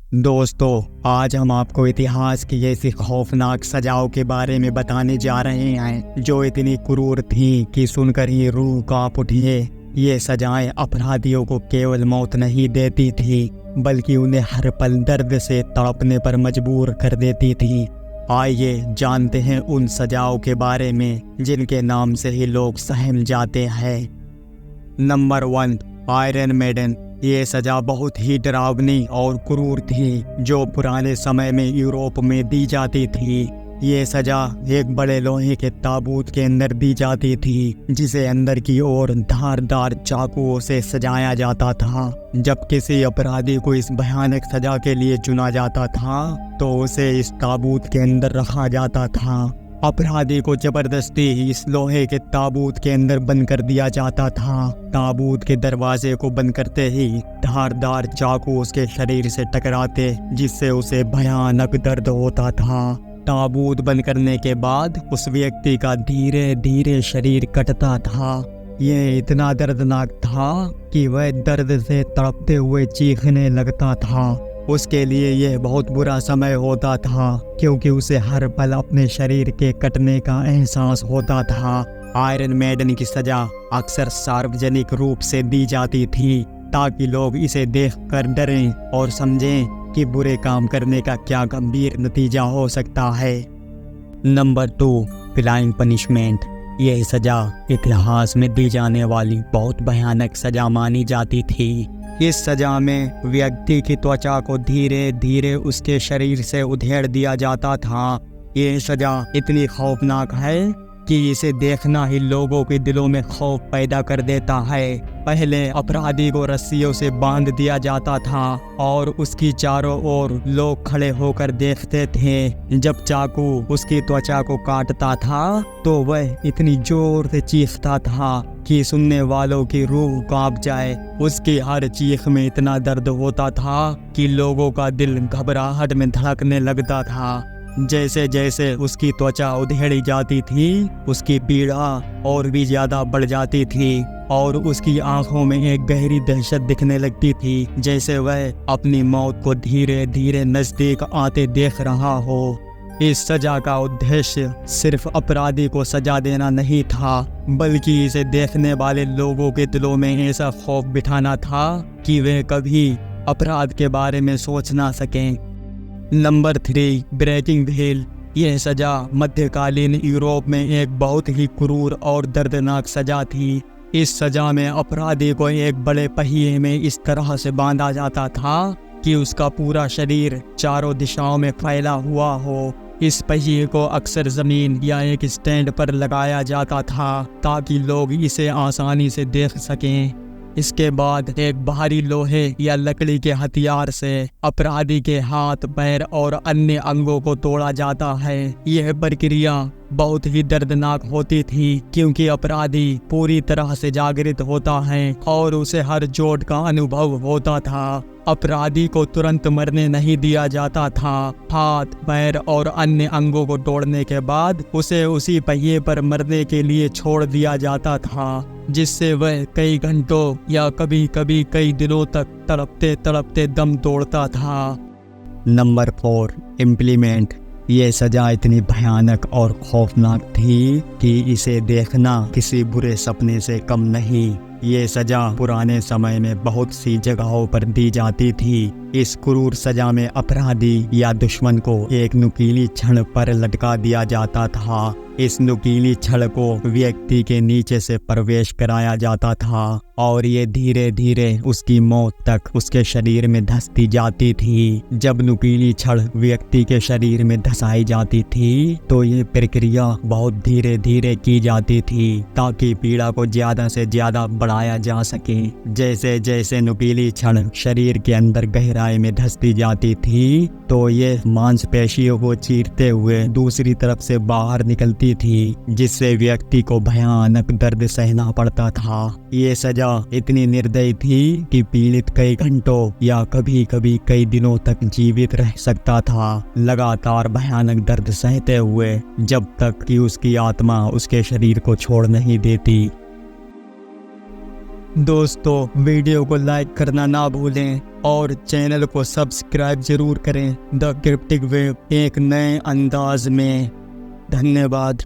दोस्तों, आज हम आपको इतिहास की ऐसी खौफनाक सजाओं के बारे में बताने जा रहे हैं जो इतनी क्रूर थीं कि सुनकर ही रूह कांप उठी। ये सजाएं अपराधियों को केवल मौत नहीं देती थी, बल्कि उन्हें हर पल दर्द से तड़पने पर मजबूर कर देती थी। आइए जानते हैं उन सजाओं के बारे में जिनके नाम से ही लोग सहम जाते हैं। Number 1, iron maiden. ये सजा बहुत ही डरावनी और क्रूर थी जो पुराने समय में यूरोप में दी जाती थी। ये सजा एक बड़े लोहे के ताबूत के अंदर दी जाती थी, जिसे अंदर की ओर धारदार चाकुओं से सजाया जाता था। जब किसी अपराधी को इस भयानक सजा के लिए चुना जाता था तो उसे इस ताबूत के अंदर रखा जाता था। अपराधी को जबरदस्ती इस लोहे के ताबूत के अंदर बंद कर दिया जाता था। ताबूत के दरवाजे को बंद करते ही धारदार चाकू उसके शरीर से टकराते, जिससे उसे भयानक दर्द होता था। ताबूत बंद करने के बाद उस व्यक्ति का धीरे धीरे शरीर कटता था। यह इतना दर्दनाक था कि वह दर्द से तड़पते हुए चीखने लगता था। उसके लिए यह बहुत बुरा समय होता था, क्योंकि उसे हर पल अपने शरीर के कटने का एहसास होता था। आयरन मेडन की सजा अक्सर सार्वजनिक रूप से दी जाती थी, ताकि लोग इसे देखकर डरें और समझें कि बुरे काम करने का क्या गंभीर नतीजा हो सकता है। Number 2, flying punishment. यह सजा इतिहास में दी जाने वाली बहुत भयानक सजा मानी जाती थी। इस सजा में व्यक्ति की त्वचा को धीरे धीरे उसके शरीर से उधेड़ दिया जाता था। ये सजा इतनी खौफनाक है कि इसे देखना ही लोगों के दिलों में खौफ पैदा कर देता है। पहले अपराधी को रस्सियों से बांध दिया जाता था और उसकी चारों ओर लोग खड़े होकर देखते थे। जब चाकू उसकी त्वचा को काटता था तो वह इतनी जोर से चीखता था कि सुनने वालों की रूह कांप जाए। उसकी हर चीख में इतना दर्द होता था कि लोगों का दिल घबराहट में धड़कने लगता था। जैसे जैसे उसकी त्वचा उधेड़ी जाती थी, उसकी पीड़ा और भी ज्यादा बढ़ जाती थी और उसकी आंखों में एक गहरी दहशत दिखने लगती थी, जैसे वह अपनी मौत को धीरे धीरे नजदीक आते देख रहा हो। इस सजा का उद्देश्य सिर्फ अपराधी को सजा देना नहीं था, बल्कि इसे देखने वाले लोगों के दिलों में ऐसा खौफ बिठाना था कि वे कभी अपराध के बारे में सोच ना सकें। Number 3, breaking wheel. यह सजा मध्यकालीन यूरोप में एक बहुत ही क्रूर और दर्दनाक सजा थी। इस सजा में अपराधी को एक बड़े पहिए में इस तरह से बांधा जाता था कि उसका पूरा शरीर चारों दिशाओं में फैला हुआ हो। इस पहिए को अक्सर जमीन या एक स्टैंड पर लगाया जाता था ताकि लोग इसे आसानी से देख सकें। इसके बाद एक भारी लोहे या लकड़ी के हथियार से अपराधी के हाथ, पैर और अन्य अंगों को तोड़ा जाता है। यह प्रक्रिया बहुत ही दर्दनाक होती थी, क्योंकि अपराधी पूरी तरह से जागृत होता है और उसे हर चोट का अनुभव होता था। अपराधी को तुरंत मरने नहीं दिया जाता था। हाथ, पैर और अन्य अंगों को तोड़ने के बाद उसे उसी पहिए पर मरने के लिए छोड़ दिया जाता था, जिससे वह कई घंटों या कभी कभी कई दिनों तक तड़पते तड़पते दम तोड़ता था। Number 4, implement. ये सजा इतनी भयानक और खौफनाक थी कि इसे देखना किसी बुरे सपने से कम नहीं। ये सजा पुराने समय में बहुत सी जगहों पर दी जाती थी। इस क्रूर सजा में अपराधी या दुश्मन को एक नुकीली छड़ पर लटका दिया जाता था। इस नुकीली छड़ को व्यक्ति के नीचे से प्रवेश कराया जाता था और ये धीरे धीरे उसकी मौत तक उसके शरीर में धंसती जाती थी। जब नुकीली छड़ व्यक्ति के शरीर में धंसाई जाती थी तो ये प्रक्रिया बहुत धीरे धीरे की जाती थी, ताकि पीड़ा को ज्यादा से ज्यादा बढ़ाया जा सके। जैसे जैसे नुकीली छड़ शरीर के अंदर गहराई में धंसती जाती थी तो ये मांसपेशियों को चीरते हुए दूसरी तरफ से बाहर निकलती थी, जिससे व्यक्ति को भयानक दर्द सहना पड़ता था। ये सजा इतनी निर्दयी थी कि पीड़ित कई घंटों या कभी कभी कई दिनों तक जीवित रह सकता था, लगातार भयानक दर्द सहते हुए, जब तक कि उसकी आत्मा उसके शरीर को छोड़ नहीं देती। दोस्तों वीडियो को लाइक करना ना भूलें और चैनल को सब्सक्राइब जरूर करें द क्रिप्टिक वेव एक नए अंदाज में। धन्यवाद।